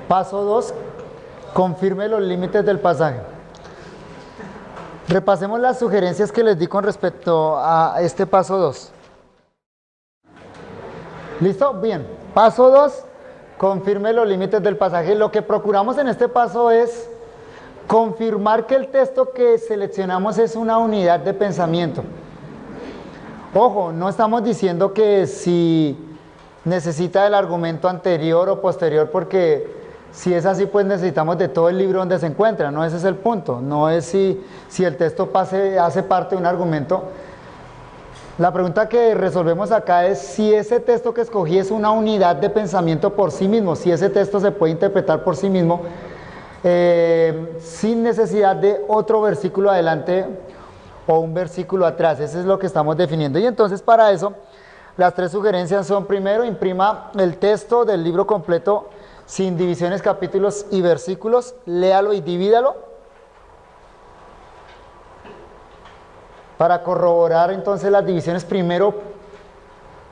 Paso 2, confirme los límites del pasaje. Repasemos las sugerencias que les di con respecto a este paso 2. ¿Listo? Bien. Paso 2, confirme los límites del pasaje. Lo que procuramos en este paso es confirmar que el texto que seleccionamos es una unidad de pensamiento. Ojo, no estamos diciendo que si necesita el argumento anterior o posterior, porque si es así, pues necesitamos de todo el libro donde se encuentra, no ese es el punto, no es si el texto hace parte de un argumento. La pregunta que resolvemos acá es si ese texto que escogí es una unidad de pensamiento por sí mismo, si ese texto se puede interpretar por sí mismo, sin necesidad de otro versículo adelante o un versículo atrás. Eso es lo que estamos definiendo. Y entonces, para eso, las tres sugerencias son: primero, imprima el texto del libro completo sin divisiones, capítulos y versículos, léalo y divídalo para corroborar entonces las divisiones, primero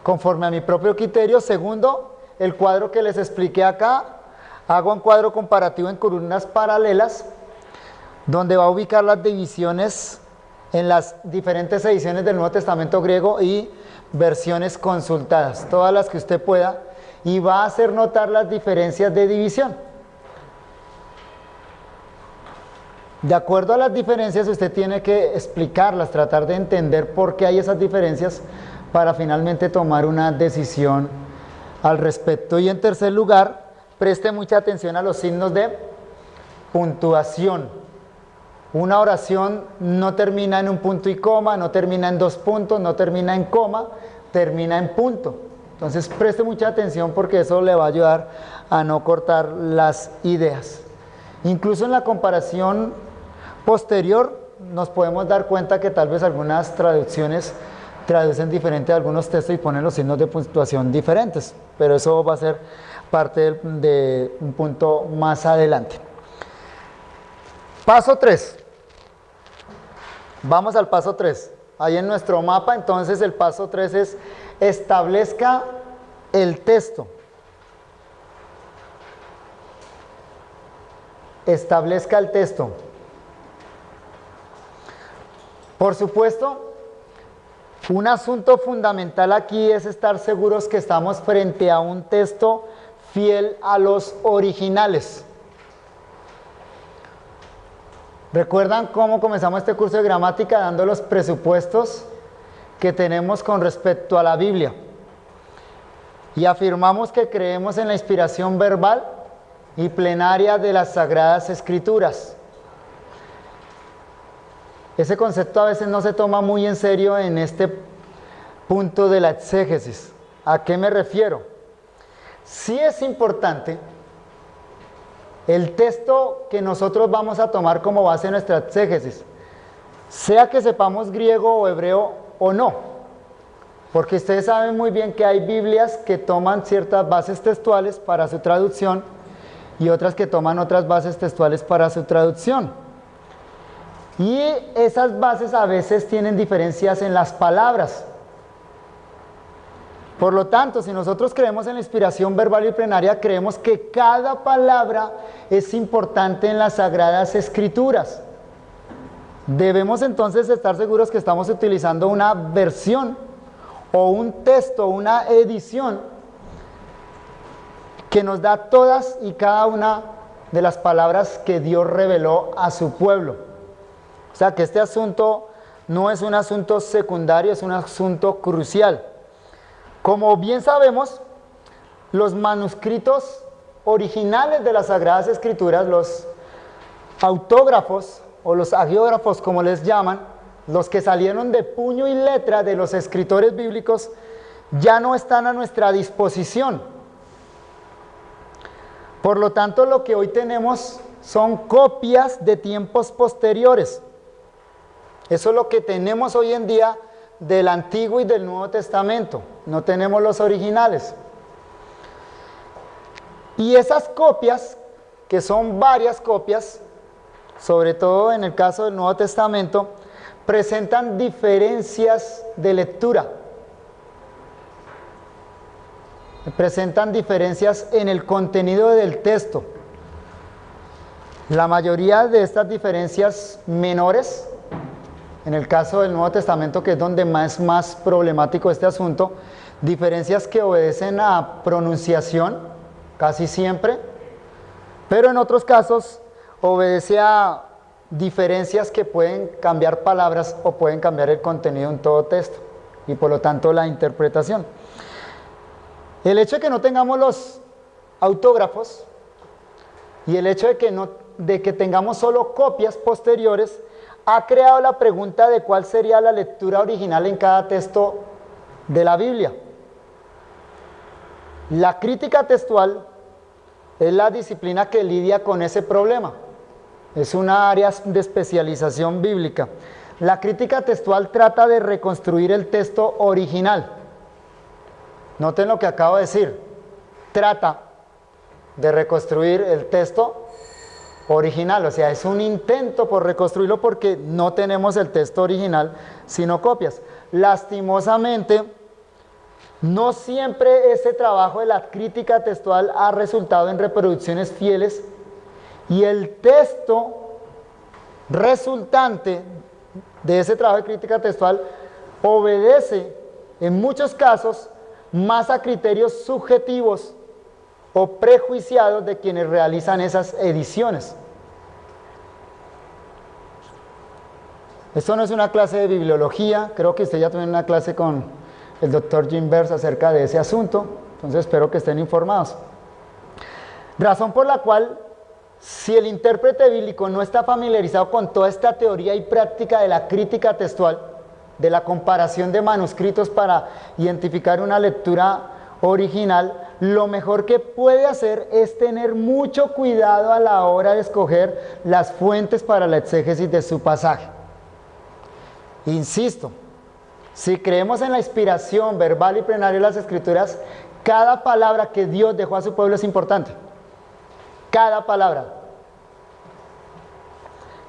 conforme a mi propio criterio. Segundo, el cuadro que les expliqué acá, hago un cuadro comparativo en columnas paralelas donde va a ubicar las divisiones en las diferentes ediciones del Nuevo Testamento griego y versiones consultadas, todas las que usted pueda, y va a hacer notar las diferencias de división. De acuerdo a las diferencias, usted tiene que explicarlas, tratar de entender por qué hay esas diferencias para finalmente tomar una decisión al respecto. Y en tercer lugar, preste mucha atención a los signos de puntuación. Una oración no termina en un punto y coma, no termina en dos puntos, no termina en coma, termina en punto. Entonces preste mucha atención porque eso le va a ayudar a no cortar las ideas. Incluso en la comparación posterior nos podemos dar cuenta que tal vez algunas traducciones traducen diferente a algunos textos y ponen los signos de puntuación diferentes, pero eso va a ser parte de un punto más adelante. Paso 3. Vamos al paso 3. Ahí en nuestro mapa, entonces el paso 3 es: establezca el texto. Establezca el texto. Por supuesto, un asunto fundamental aquí es estar seguros que estamos frente a un texto fiel a los originales. ¿Recuerdan cómo comenzamos este curso de gramática dando los presupuestos que tenemos con respecto a la Biblia? Y afirmamos que creemos en la inspiración verbal y plenaria de las Sagradas Escrituras. Ese concepto a veces no se toma muy en serio en este punto de la exégesis. ¿A qué me refiero? Sí es importante el texto que nosotros vamos a tomar como base de nuestra exégesis, sea que sepamos griego o hebreo o no, porque ustedes saben muy bien que hay Biblias que toman ciertas bases textuales para su traducción y otras que toman otras bases textuales para su traducción. Y esas bases a veces tienen diferencias en las palabras. Por lo tanto, si nosotros creemos en la inspiración verbal y plenaria, creemos que cada palabra es importante en las Sagradas Escrituras. Debemos entonces estar seguros que estamos utilizando una versión o un texto, una edición que nos da todas y cada una de las palabras que Dios reveló a su pueblo. O sea que este asunto no es un asunto secundario, es un asunto crucial. Como bien sabemos, los manuscritos originales de las Sagradas Escrituras, los autógrafos o los hagiógrafos, como les llaman, los que salieron de puño y letra de los escritores bíblicos, ya no están a nuestra disposición. Por lo tanto, lo que hoy tenemos son copias de tiempos posteriores. Eso es lo que tenemos hoy en día del Antiguo y del Nuevo Testamento. No tenemos los originales. Y esas copias, que son varias copias, sobre todo en el caso del Nuevo Testamento, presentan diferencias de lectura. Presentan diferencias en el contenido del texto. La mayoría de estas diferencias menores, en el caso del Nuevo Testamento, que es donde más problemático este asunto, diferencias que obedecen a pronunciación, casi siempre, pero en otros casos obedece a diferencias que pueden cambiar palabras o pueden cambiar el contenido en todo texto y por lo tanto la interpretación. El hecho de que no tengamos los autógrafos y el hecho de que tengamos solo copias posteriores ha creado la pregunta de cuál sería la lectura original en cada texto de la Biblia. La crítica textual es la disciplina que lidia con ese problema. Es una área de especialización bíblica. La crítica textual trata de reconstruir el texto original. Noten lo que acabo de decir. Trata de reconstruir el texto original, o sea, es un intento por reconstruirlo porque no tenemos el texto original, sino copias. Lastimosamente, no siempre ese trabajo de la crítica textual ha resultado en reproducciones fieles y el texto resultante de ese trabajo de crítica textual obedece en muchos casos más a criterios subjetivos o prejuiciados de quienes realizan esas ediciones. Esto no es una clase de bibliología, creo que usted ya tuvo una clase con el doctor Jim Bers acerca de ese asunto, entonces espero que estén informados. Razón por la cual, si el intérprete bíblico no está familiarizado con toda esta teoría y práctica de la crítica textual, de la comparación de manuscritos para identificar una lectura original, lo mejor que puede hacer es tener mucho cuidado a la hora de escoger las fuentes para la exégesis de su pasaje. Insisto, si creemos en la inspiración verbal y plenaria de las Escrituras, cada palabra que Dios dejó a su pueblo es importante. Cada palabra.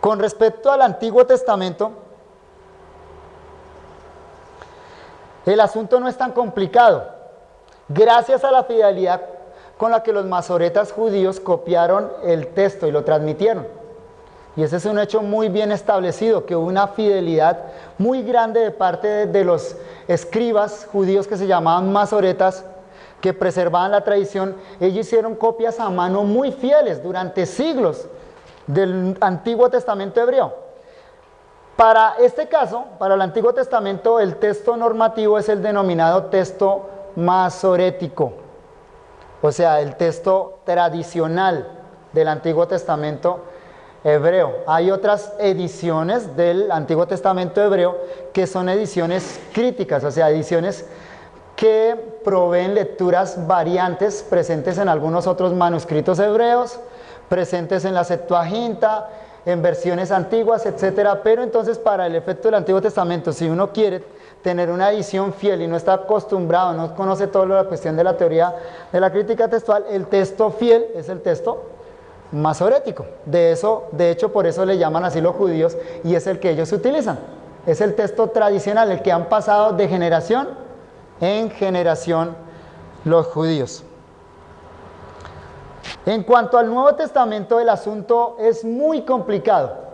Con respecto al Antiguo Testamento, el asunto no es tan complicado. Gracias a la fidelidad con la que los masoretas judíos copiaron el texto y lo transmitieron. Y ese es un hecho muy bien establecido, que hubo una fidelidad muy grande de parte de los escribas judíos que se llamaban masoretas, que preservaban la tradición. Ellos hicieron copias a mano muy fieles durante siglos del Antiguo Testamento hebreo. Para este caso, para el Antiguo Testamento, el texto normativo es el denominado texto masorético, o sea, el texto tradicional del Antiguo Testamento hebreo. Hay otras ediciones del Antiguo Testamento hebreo que son ediciones críticas, o sea, ediciones que proveen lecturas variantes presentes en algunos otros manuscritos hebreos, presentes en la Septuaginta, en versiones antiguas, etcétera. Pero entonces, para el efecto del Antiguo Testamento, si uno quiere tener una edición fiel y no está acostumbrado, no conoce toda la cuestión de la teoría de la crítica textual, el texto fiel es el texto masorético. De hecho, por eso le llaman así los judíos y es el que ellos utilizan. Es el texto tradicional, el que han pasado de generación en generación los judíos. En cuanto al Nuevo Testamento, el asunto es muy complicado,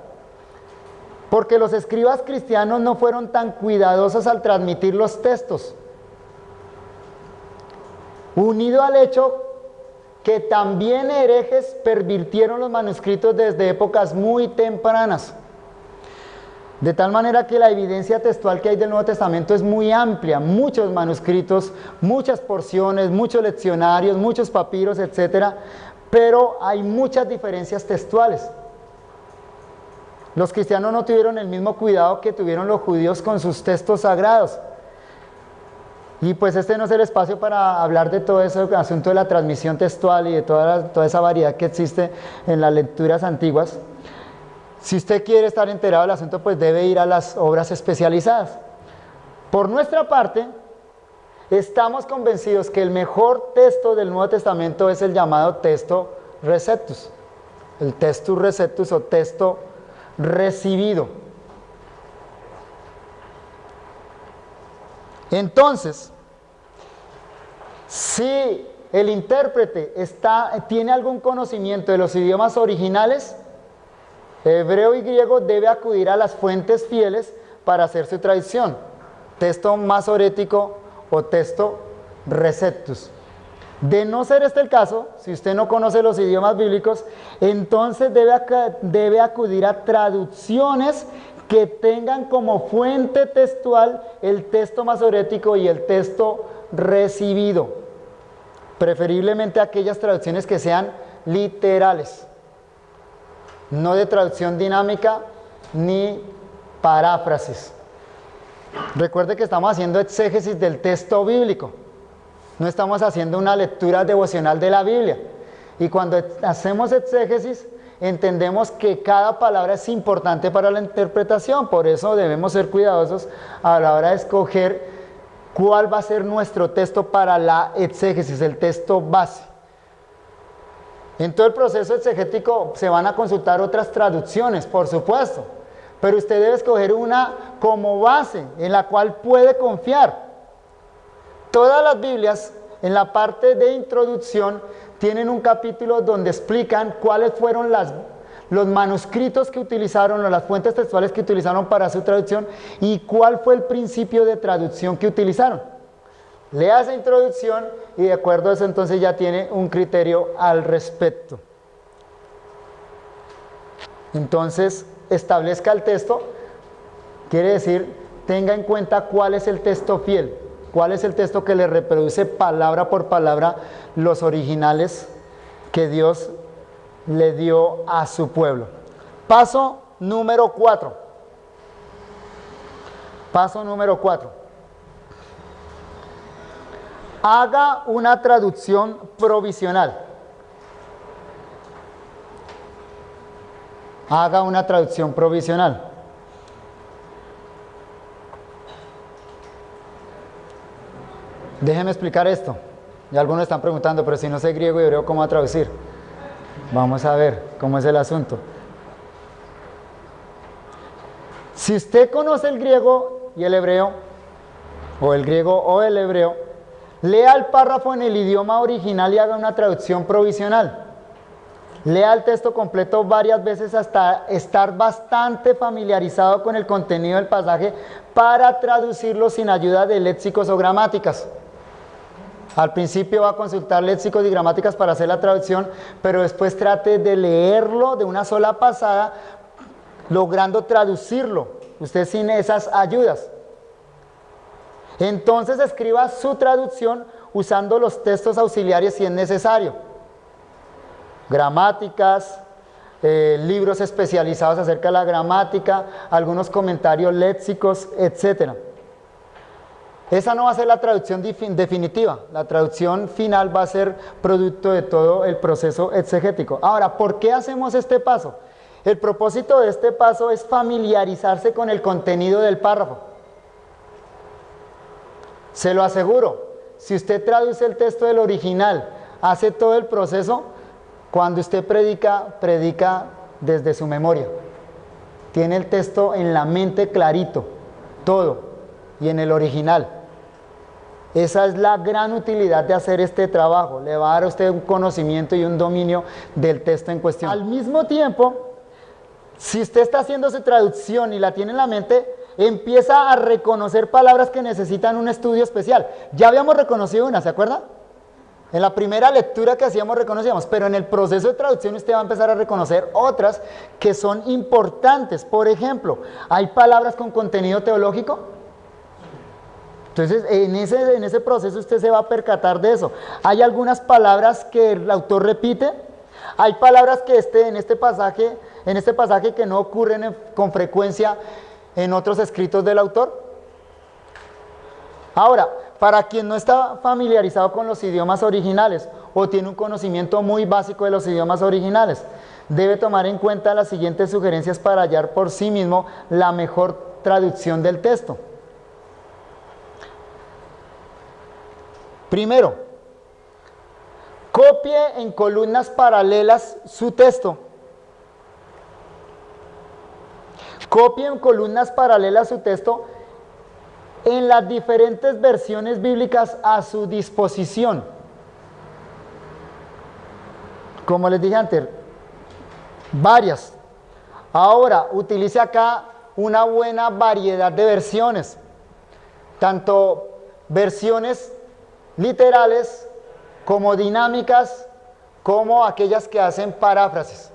porque los escribas cristianos no fueron tan cuidadosos al transmitir los textos, unido al hecho que también herejes pervirtieron los manuscritos desde épocas muy tempranas. De tal manera que la evidencia textual que hay del Nuevo Testamento es muy amplia, muchos manuscritos, muchas porciones, muchos leccionarios, muchos papiros, etcétera, pero hay muchas diferencias textuales. Los cristianos no tuvieron el mismo cuidado que tuvieron los judíos con sus textos sagrados. Y pues este no es el espacio para hablar de todo ese asunto de la transmisión textual y de toda esa variedad que existe en las lecturas antiguas. Si usted quiere estar enterado del asunto, pues debe ir a las obras especializadas. Por nuestra parte, estamos convencidos que el mejor texto del Nuevo Testamento es el llamado texto receptus. El textus receptus o texto recibido. Entonces, si el intérprete tiene algún conocimiento de los idiomas originales, Hebreo y griego debe acudir a las fuentes fieles para hacer su traducción. Texto masorético o texto receptus. De no ser este el caso, si usted no conoce los idiomas bíblicos, entonces debe acudir a traducciones que tengan como fuente textual el texto masorético y el texto recibido. Preferiblemente aquellas traducciones que sean literales, no de traducción dinámica ni paráfrasis. Recuerde que estamos haciendo exégesis del texto bíblico, no estamos haciendo una lectura devocional de la Biblia. Y cuando hacemos exégesis, entendemos que cada palabra es importante para la interpretación, por eso debemos ser cuidadosos a la hora de escoger cuál va a ser nuestro texto para la exégesis, el texto base. En todo el proceso exegético se van a consultar otras traducciones, por supuesto, pero usted debe escoger una como base en la cual puede confiar. Todas las Biblias, en la parte de introducción, tienen un capítulo donde explican cuáles fueron los manuscritos que utilizaron o las fuentes textuales que utilizaron para su traducción y cuál fue el principio de traducción que utilizaron. Lea esa introducción y de acuerdo a eso entonces ya tiene un criterio al respecto. Entonces, establezca el texto, quiere decir, tenga en cuenta cuál es el texto fiel, cuál es el texto que le reproduce palabra por palabra los originales que Dios le dio a su pueblo. Paso número 4. Paso número 4. Haga una traducción provisional. Haga una traducción provisional. Déjenme explicar esto. Ya algunos están preguntando, pero si no sé griego y hebreo, ¿cómo va a traducir? Vamos a ver cómo es el asunto. Si usted conoce el griego y el hebreo, o el griego o el hebreo, lea el párrafo en el idioma original y haga una traducción provisional. Lea el texto completo varias veces hasta estar bastante familiarizado con el contenido del pasaje para traducirlo sin ayuda de léxicos o gramáticas. Al principio va a consultar léxicos y gramáticas para hacer la traducción, pero después trate de leerlo de una sola pasada, logrando traducirlo, usted sin esas ayudas. Entonces escriba su traducción usando los textos auxiliares si es necesario. Gramáticas, libros especializados acerca de la gramática, algunos comentarios léxicos, etc. Esa no va a ser la traducción definitiva, la traducción final va a ser producto de todo el proceso exegético. Ahora, ¿por qué hacemos este paso? El propósito de este paso es familiarizarse con el contenido del párrafo. Se lo aseguro, si usted traduce el texto del original, hace todo el proceso, cuando usted predica desde su memoria. Tiene el texto en la mente clarito, todo, y en el original. Esa es la gran utilidad de hacer este trabajo. Le va a dar a usted un conocimiento y un dominio del texto en cuestión. Al mismo tiempo, si usted está haciendo su traducción y la tiene en la mente, empieza a reconocer palabras que necesitan un estudio especial. Ya habíamos reconocido una, ¿se acuerda? En la primera lectura que hacíamos reconocíamos, pero en el proceso de traducción usted va a empezar a reconocer otras que son importantes. Por ejemplo, ¿hay palabras con contenido teológico? Entonces, en ese proceso usted se va a percatar de eso. ¿Hay algunas palabras que el autor repite? ¿Hay palabras que en este pasaje que no ocurren con frecuencia en otros escritos del autor? Ahora, para quien no está familiarizado con los idiomas originales o tiene un conocimiento muy básico de los idiomas originales, debe tomar en cuenta las siguientes sugerencias para hallar por sí mismo la mejor traducción del texto. Primero, copie en columnas paralelas su texto. Copie en columnas paralelas su texto en las diferentes versiones bíblicas a su disposición. Como les dije antes, varias. Ahora, utilice acá una buena variedad de versiones, tanto versiones literales como dinámicas, como aquellas que hacen paráfrasis.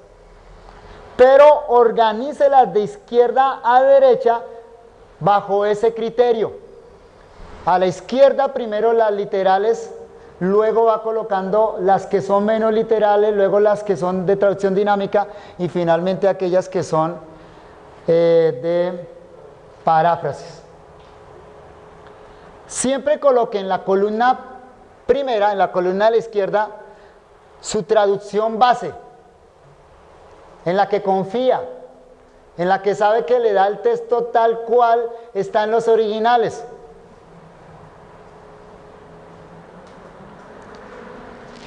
Pero organícelas de izquierda a derecha bajo ese criterio. A la izquierda primero las literales, luego va colocando las que son menos literales, luego las que son de traducción dinámica y finalmente aquellas que son de paráfrasis. Siempre coloque en la columna primera, en la columna de la izquierda, su traducción base, en la que confía, en la que sabe que le da el texto tal cual está en los originales.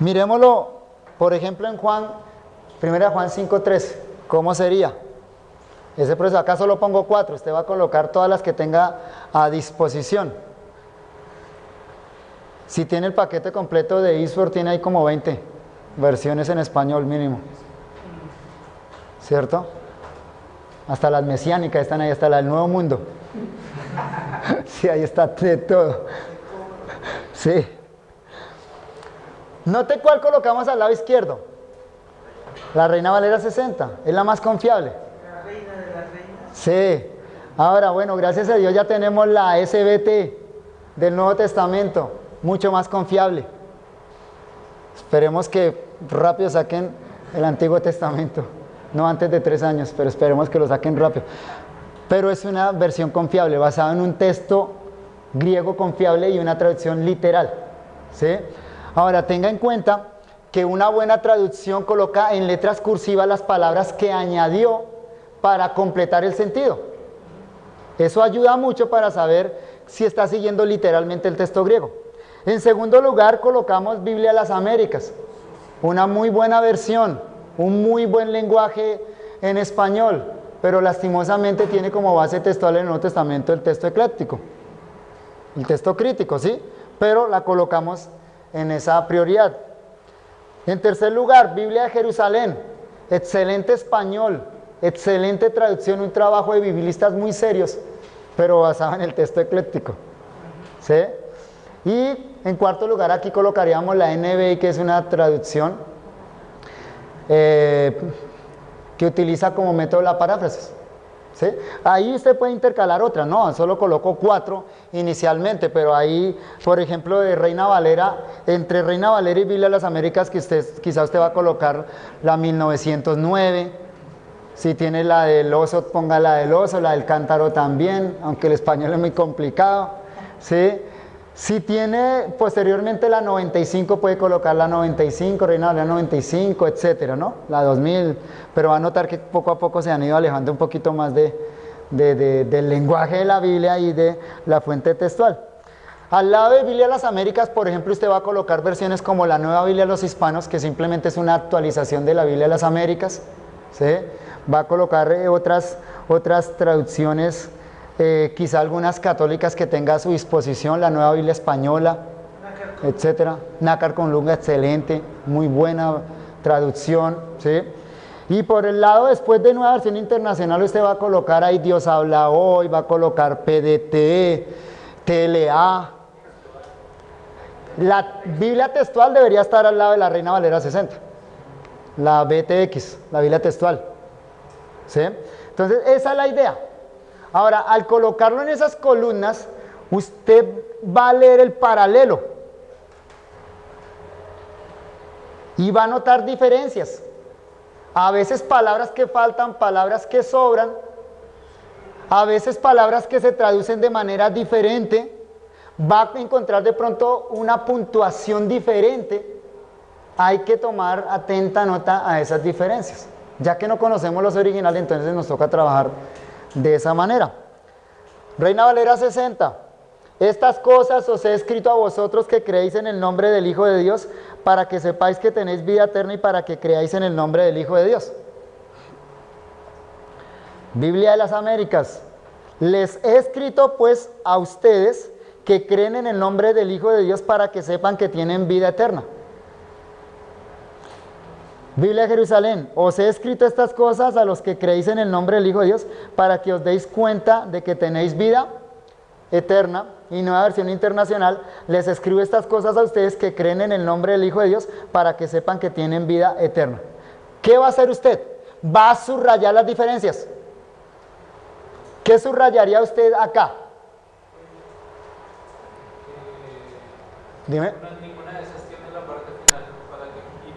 Miremoslo, por ejemplo, en Juan, 1 Juan 5:13, ¿cómo sería? Ese proceso, acá solo pongo 4, usted va a colocar todas las que tenga a disposición. Si tiene el paquete completo de eSword, tiene ahí como 20 versiones en español mínimo. ¿Cierto? Hasta las mesiánicas están ahí, hasta la del Nuevo Mundo. Sí, ahí está de todo. Sí. Note cuál colocamos al lado izquierdo. La Reina Valera 60, es la más confiable. La reina de las reinas. Sí. Ahora, bueno, gracias a Dios ya tenemos la SBT del Nuevo Testamento, mucho más confiable. Esperemos que rápido saquen el Antiguo Testamento, no antes de 3 años, pero esperemos que lo saquen rápido. Pero es una versión confiable, basada en un texto griego confiable y una traducción literal. ¿Sí? Ahora, tenga en cuenta que una buena traducción coloca en letras cursivas las palabras que añadió para completar el sentido. Eso ayuda mucho para saber si está siguiendo literalmente el texto griego. En segundo lugar, colocamos Biblia de las Américas, una muy buena versión, un muy buen lenguaje en español, pero lastimosamente tiene como base textual en el Nuevo Testamento el texto ecléctico, el texto crítico, ¿sí? Pero la colocamos en esa prioridad. En tercer lugar, Biblia de Jerusalén, excelente español, excelente traducción, un trabajo de biblistas muy serios, pero basado en el texto ecléctico. ¿Sí? Y en cuarto lugar, aquí colocaríamos la NBI, que es una traducción que utiliza como método la paráfrasis. ¿Sí? Ahí usted puede intercalar otra, no, solo coloco 4 inicialmente, pero ahí, por ejemplo, de Reina Valera, entre Reina Valera y Biblia de las Américas, que quizá usted va a colocar la 1909, si tiene la del oso, ponga la del oso, la del cántaro también, aunque el español es muy complicado, ¿sí? Si tiene posteriormente la 95, puede colocar la 95, Reina Valera 95, etcétera, ¿no? La 2000, pero va a notar que poco a poco se han ido alejando un poquito más del lenguaje de la Biblia y de la fuente textual. Al lado de Biblia de las Américas, por ejemplo, usted va a colocar versiones como la Nueva Biblia de los Hispanos, que simplemente es una actualización de la Biblia de las Américas, ¿sí? Va a colocar otras traducciones, quizá algunas católicas que tenga a su disposición, la Nueva Biblia Española, etcétera. Nácar con Lunga, excelente, muy buena traducción, ¿sí? Y por el lado, después de Nueva Versión Internacional, usted va a colocar ahí Dios habla hoy, va a colocar PDT, TLA. La Biblia textual debería estar al lado de la Reina Valera 60, la BTX, la Biblia textual, ¿sí? Entonces, esa es la idea. Ahora, al colocarlo en esas columnas, usted va a leer el paralelo y va a notar diferencias. A veces palabras que faltan, palabras que sobran, a veces palabras que se traducen de manera diferente, va a encontrar de pronto una puntuación diferente. Hay que tomar atenta nota a esas diferencias. Ya que no conocemos los originales, entonces nos toca trabajar de esa manera. Reina Valera 60. Estas cosas os he escrito a vosotros que creéis en el nombre del Hijo de Dios, para que sepáis que tenéis vida eterna y para que creáis en el nombre del Hijo de Dios. Biblia de las Américas. Les he escrito pues a ustedes que creen en el nombre del Hijo de Dios para que sepan que tienen vida eterna. Biblia de Jerusalén, os he escrito estas cosas a los que creéis en el nombre del Hijo de Dios, para que os deis cuenta de que tenéis vida eterna. Y Nueva Versión Internacional, les escribo estas cosas a ustedes que creen en el nombre del Hijo de Dios, para que sepan que tienen vida eterna. ¿Qué va a hacer usted? Va a subrayar las diferencias. ¿Qué subrayaría usted acá? Dime. Ninguna de esas tiene la parte final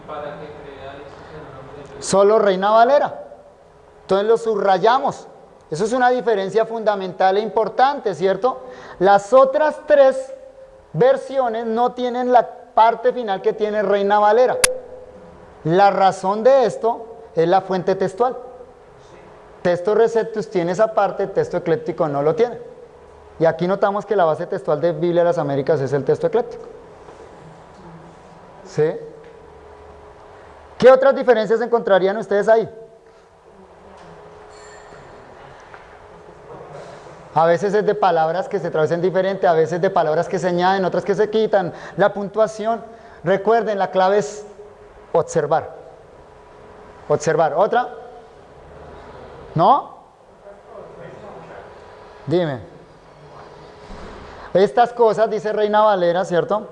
para que creáis en el nombre de Dios. Solo Reina Valera. Entonces lo subrayamos. Eso es una diferencia fundamental e importante, ¿cierto? Las otras tres versiones no tienen la parte final que tiene Reina Valera. La razón de esto es la fuente textual. Texto Receptus tiene esa parte, texto ecléctico no lo tiene. Y aquí notamos que la base textual de Biblia de las Américas es el texto ecléctico. ¿Sí? ¿Qué otras diferencias encontrarían ustedes ahí? A veces es de palabras que se traducen diferente, a veces de palabras que se añaden, otras que se quitan, la puntuación. Recuerden, la clave es observar. Observar. ¿Otra? ¿No? Dime. Estas cosas, dice Reina Valera, ¿cierto?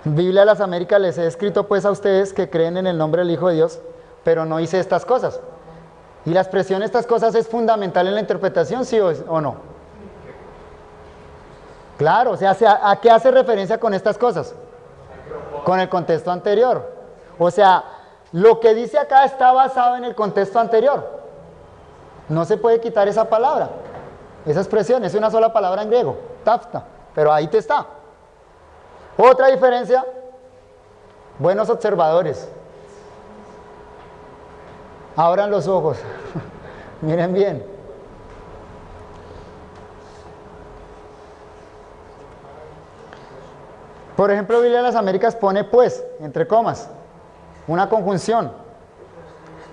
Biblia de las Américas, les he escrito pues a ustedes que creen en el nombre del Hijo de Dios, pero no hice estas cosas. Y la expresión estas cosas es fundamental en la interpretación, ¿sí o no? Claro, o sea, ¿a qué hace referencia con estas cosas? Con el contexto anterior. O sea, lo que dice acá está basado en el contexto anterior. No se puede quitar esa palabra. Esa expresión es una sola palabra en griego, tafta, pero ahí te está. Otra diferencia, buenos observadores. Abran los ojos, miren bien. Por ejemplo, Biblia de las Américas pone pues, entre comas, una conjunción,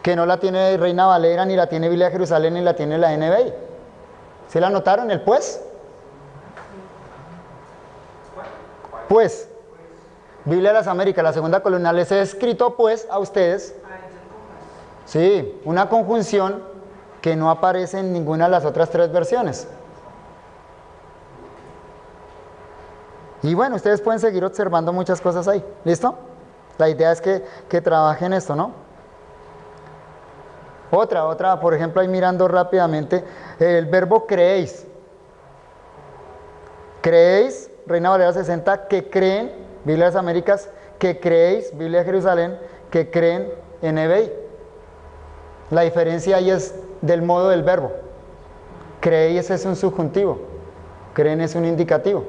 que no la tiene Reina Valera, ni la tiene Biblia de Jerusalén, ni la tiene la NBI. ¿Sí la notaron, el pues? Pues, Biblia de las Américas, la segunda columna, les he escrito pues a ustedes. Sí, una conjunción que no aparece en ninguna de las otras tres versiones. Y bueno, ustedes pueden seguir observando muchas cosas ahí. ¿Listo? La idea es que trabajen esto, ¿no? Otra, por ejemplo, ahí mirando rápidamente, el verbo creéis. Creéis, Reina Valera 60, que creen, Biblia de las Américas, que creéis, Biblia de Jerusalén, que creen en NBI. La diferencia ahí es del modo del verbo. Creéis es un subjuntivo, creen es un indicativo.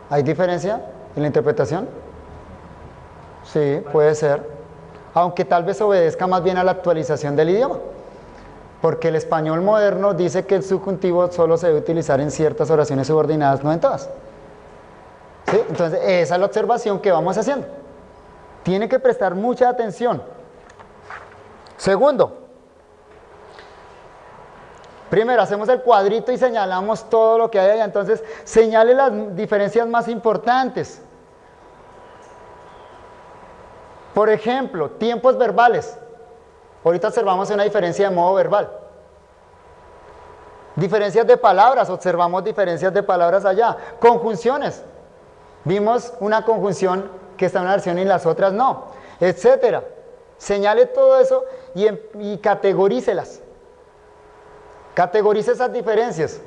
¿Hay diferencia en la interpretación? Sí, puede ser. Aunque tal vez obedezca más bien a la actualización del idioma. Porque el español moderno dice que el subjuntivo solo se debe utilizar en ciertas oraciones subordinadas, no en todas. ¿Sí? Entonces, esa es la observación que vamos haciendo. Tiene que prestar mucha atención. Segundo, primero hacemos el cuadrito y señalamos todo lo que hay allá. Entonces, señale las diferencias más importantes. Por ejemplo, tiempos verbales. Ahorita observamos una diferencia de modo verbal. Diferencias de palabras, observamos diferencias de palabras allá. Conjunciones. Vimos una conjunción que está en una versión y las otras no, etcétera. Señale todo eso y categorícelas. Categorice esas diferencias.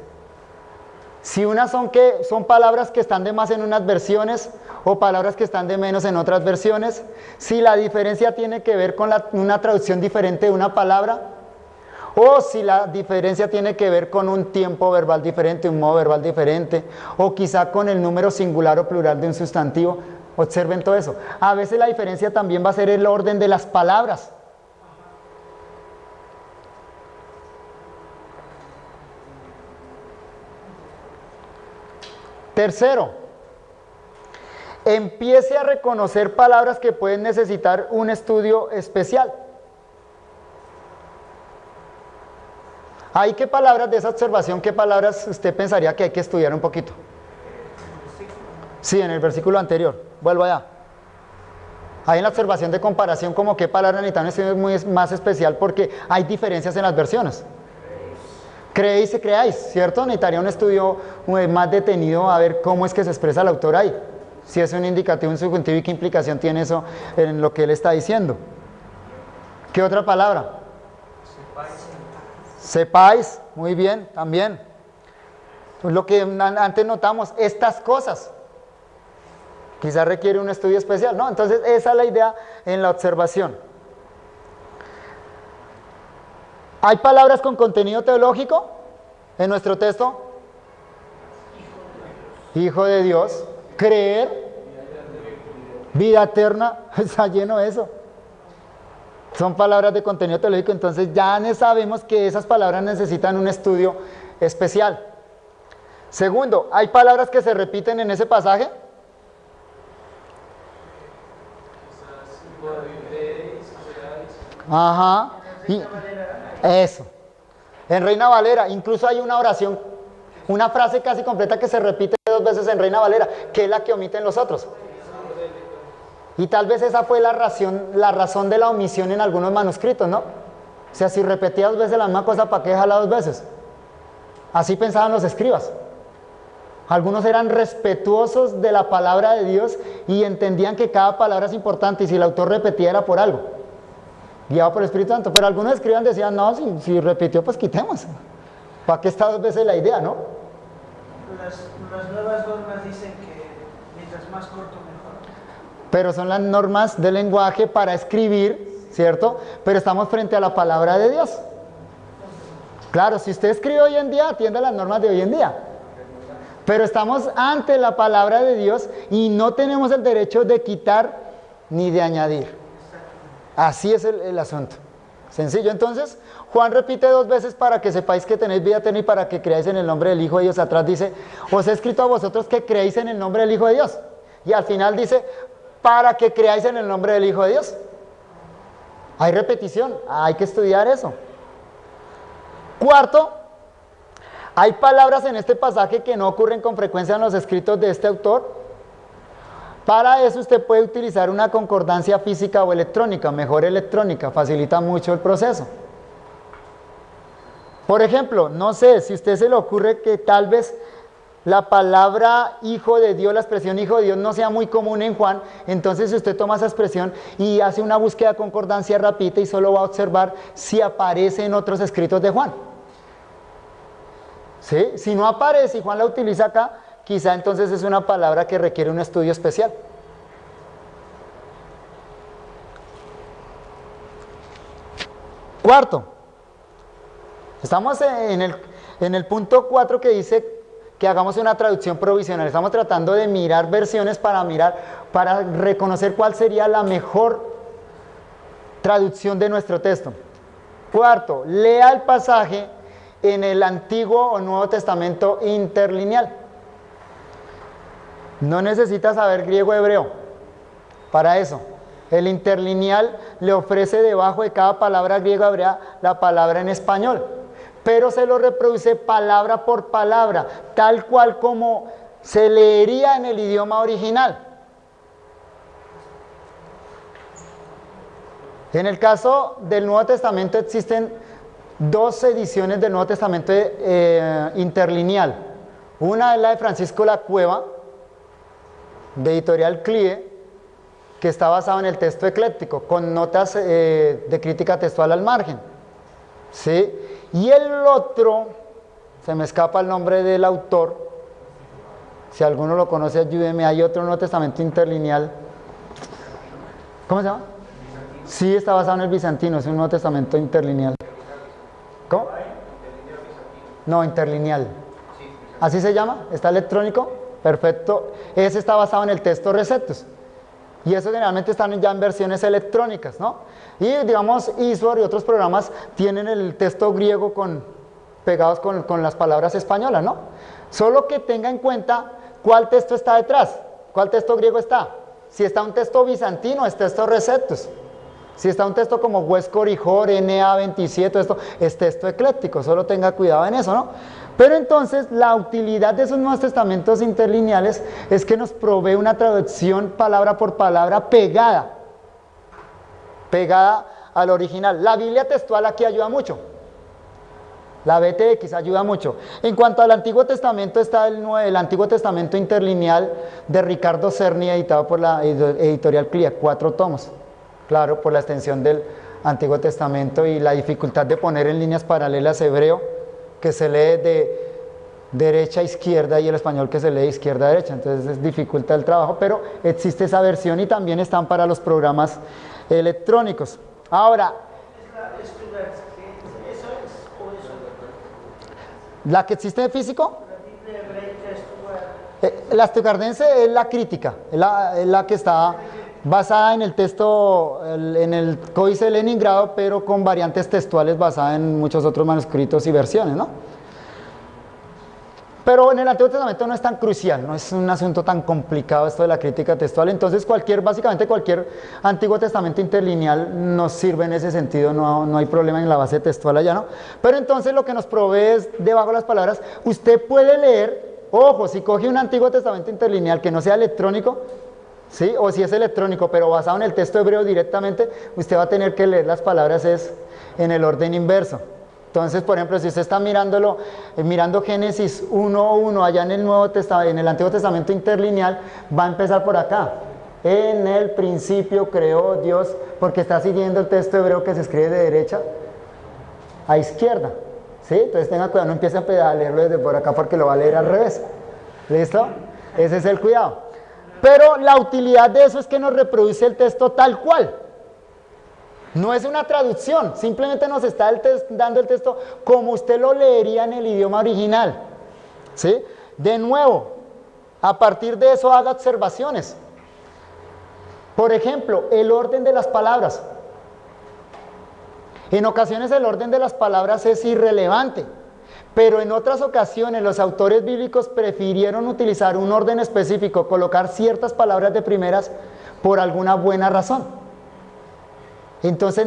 Si unas son palabras que están de más en unas versiones o palabras que están de menos en otras versiones, si la diferencia tiene que ver con una traducción diferente de una palabra, o si la diferencia tiene que ver con un tiempo verbal diferente, un modo verbal diferente, o quizá con el número singular o plural de un sustantivo. Observen todo eso. A veces la diferencia también va a ser el orden de las palabras. Tercero, empiece a reconocer palabras que pueden necesitar un estudio especial. ¿Hay qué palabras de esa observación, qué palabras usted pensaría que hay que estudiar un poquito? Sí, en el versículo anterior. Vuelvo allá. Hay en la observación de comparación como qué palabra necesita un estudio muy más especial porque hay diferencias en las versiones. Creéis y creáis, ¿cierto? Necesitaría un estudio más detenido a ver cómo es que se expresa el autor ahí. Si es un indicativo, un subjuntivo y qué implicación tiene eso en lo que él está diciendo. ¿Qué otra palabra? Sepáis, muy bien, también. Lo que antes notamos, estas cosas. Quizás requiere un estudio especial, ¿no? Entonces, esa es la idea en la observación. ¿Hay palabras con contenido teológico en nuestro texto? Hijo de Dios, creer, vida eterna, está lleno de eso. Son palabras de contenido teológico, entonces ya sabemos que esas palabras necesitan un estudio especial. Segundo, ¿hay palabras que se repiten en ese pasaje? Ajá. Y eso. En Reina Valera, incluso hay una oración, una frase casi completa que se repite 2 veces en Reina Valera, que es la que omiten los otros. Y tal vez esa fue la razón de la omisión en algunos manuscritos, ¿no? O sea, si repetía 2 veces la misma cosa, ¿para qué dejarla 2 veces? Así pensaban los escribas. Algunos eran respetuosos de la palabra de Dios y entendían que cada palabra es importante y si el autor repetía era por algo, guiado por el Espíritu Santo. Pero algunos escribas decían, no, si repitió, pues quitemos. ¿Para qué está 2 veces la idea, no? Las nuevas normas dicen que mientras más corto mejor. Pero son las normas del lenguaje para escribir, ¿cierto? Pero estamos frente a la palabra de Dios. Claro, si usted escribe hoy en día, atienda las normas de hoy en día. Pero estamos ante la palabra de Dios y no tenemos el derecho de quitar ni de añadir. Así es el asunto. Sencillo. Entonces, Juan repite 2 veces para que sepáis que tenéis vida eterna y para que creáis en el nombre del Hijo de Dios. Atrás dice, os he escrito a vosotros que creéis en el nombre del Hijo de Dios. Y al final dice, para que creáis en el nombre del Hijo de Dios. Hay repetición, hay que estudiar eso. Cuarto, hay palabras en este pasaje que no ocurren con frecuencia en los escritos de este autor. Para eso usted puede utilizar una concordancia física o electrónica, mejor electrónica, facilita mucho el proceso. Por ejemplo, no sé, si a usted se le ocurre que tal vez la palabra Hijo de Dios, la expresión Hijo de Dios no sea muy común en Juan, entonces si usted toma esa expresión y hace una búsqueda de concordancia rápida y solo va a observar si aparece en otros escritos de Juan. ¿Sí? Si no aparece y Juan la utiliza acá, quizá entonces es una palabra que requiere un estudio especial. Cuarto, estamos en el punto 4 que dice que hagamos una traducción provisional. Estamos tratando de mirar versiones para reconocer cuál sería la mejor traducción de nuestro texto. Cuarto, lea el pasaje en el Antiguo o Nuevo Testamento interlineal. No necesita saber griego o hebreo para eso. El interlineal le ofrece debajo de cada palabra griega o hebrea la palabra en español, pero se lo reproduce palabra por palabra, tal cual como se leería en el idioma original. En el caso del Nuevo Testamento existen 2 ediciones del Nuevo Testamento interlineal. Una es la de Francisco La Cueva, de editorial CLIE, que está basado en el texto ecléctico, con notas de crítica textual al margen. ¿Sí? Y el otro, se me escapa el nombre del autor, si alguno lo conoce ayúdeme, hay otro Nuevo Testamento interlineal. ¿Cómo se llama? Sí, está basado en el bizantino, es un Nuevo Testamento interlineal. ¿Cómo? No, interlineal. ¿Así se llama? ¿Está electrónico? Perfecto. Ese está basado en el texto Receptus. Y eso generalmente están ya en versiones electrónicas, ¿no? Y digamos, Isword y otros programas tienen el texto griego pegados con las palabras españolas, ¿no? Solo que tenga en cuenta cuál texto está detrás, cuál texto griego está. Si está un texto bizantino, es texto Receptus. Si está un texto como West Corrijor, NA27, esto es texto ecléctico, solo tenga cuidado en eso, ¿no? Pero entonces la utilidad de esos Nuevos Testamentos interlineales es que nos provee una traducción palabra por palabra pegada pegada al original. La Biblia textual aquí ayuda mucho. La BTX ayuda mucho. En cuanto al Antiguo Testamento, está el Antiguo Testamento Interlineal de Ricardo Cerny, editado por la editorial CLIA, 4 tomos. Claro, por la extensión del Antiguo Testamento y la dificultad de poner en líneas paralelas hebreo, que se lee de derecha a izquierda, y el español que se lee de izquierda a derecha. Entonces dificulta el trabajo, pero existe esa versión y también están para los programas electrónicos. Ahora, ¿la que existe en físico? La estucardense es la crítica, es la que está basada en el texto, en el Códice de Leningrado, pero con variantes textuales basadas en muchos otros manuscritos y versiones, ¿no? Pero en el Antiguo Testamento no es tan crucial, no es un asunto tan complicado esto de la crítica textual. Entonces básicamente cualquier Antiguo Testamento interlineal nos sirve en ese sentido, no hay problema en la base textual allá, ¿no? Pero entonces lo que nos provee es, debajo de las palabras, usted puede leer, ojo, si coge un Antiguo Testamento interlineal que no sea electrónico, ¿sí? O si es electrónico pero basado en el texto hebreo directamente, usted va a tener que leer las palabras en el orden inverso. Entonces, por ejemplo, si usted está mirando Génesis 1:1 allá en el Antiguo Testamento interlineal, va a empezar por acá. En el principio creó Dios, porque está siguiendo el texto hebreo que se escribe de derecha a izquierda. ¿Sí? Entonces tenga cuidado, no empiece a leerlo desde por acá porque lo va a leer al revés. ¿Listo? Ese es el cuidado. Pero la utilidad de eso es que nos reproduce el texto tal cual. No es una traducción, simplemente nos está dando el texto como usted lo leería en el idioma original. ¿Sí? De nuevo, a partir de eso haga observaciones. Por ejemplo, el orden de las palabras. En ocasiones el orden de las palabras es irrelevante, pero en otras ocasiones los autores bíblicos prefirieron utilizar un orden específico, colocar ciertas palabras de primeras por alguna buena razón. Entonces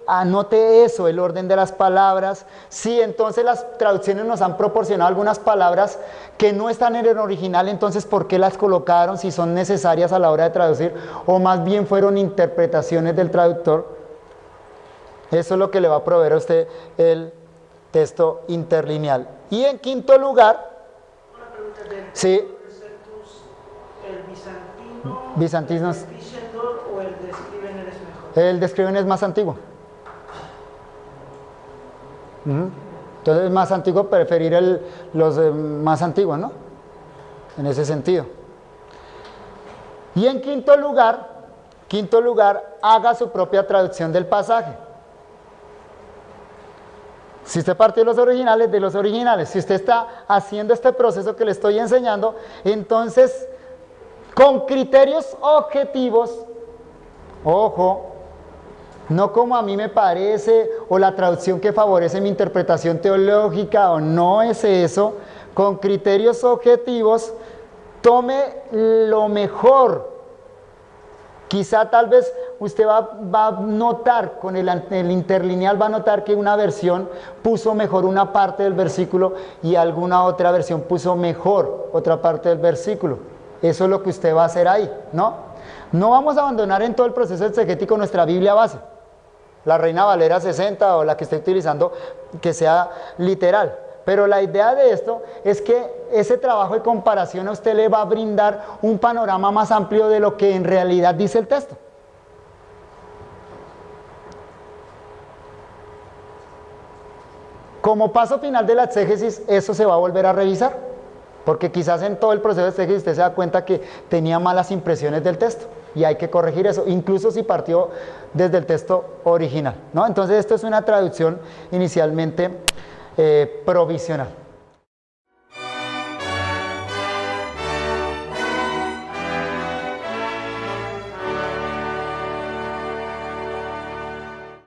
anote eso, el orden de las palabras. Sí, entonces las traducciones nos han proporcionado algunas palabras que no están en el original, entonces ¿por qué las colocaron? Si son necesarias a la hora de traducir, o más bien fueron interpretaciones del traductor. Eso es lo que le va a proveer a usted el texto interlineal. Y en quinto lugar, una pregunta del sí, el bizantino, el Vigendor o el de Scrivener es mejor. el de Scrivener es más antiguo. Entonces es más antiguo preferir los más antiguos, ¿no? En ese sentido. Y en quinto lugar, haga su propia traducción del pasaje. Si usted partió de los originales, si usted está haciendo este proceso que le estoy enseñando, entonces con criterios objetivos, ojo, no como a mí me parece, o la traducción que favorece mi interpretación teológica, o no es eso, con criterios objetivos, tome lo mejor. Quizá tal vez usted va a notar, con el interlineal va a notar que una versión puso mejor una parte del versículo y alguna otra versión puso mejor otra parte del versículo. Eso es lo que usted va a hacer ahí, ¿no? No vamos a abandonar en todo el proceso exegético nuestra Biblia base, la Reina Valera 60 o la que esté utilizando, que sea literal. Pero la idea de esto es que ese trabajo de comparación a usted le va a brindar un panorama más amplio de lo que en realidad dice el texto. Como paso final de la exégesis, eso se va a volver a revisar, porque quizás en todo el proceso de exégesis usted se da cuenta que tenía malas impresiones del texto y hay que corregir eso, incluso si partió desde el texto original, ¿no? Entonces esto es una traducción inicialmente provisional.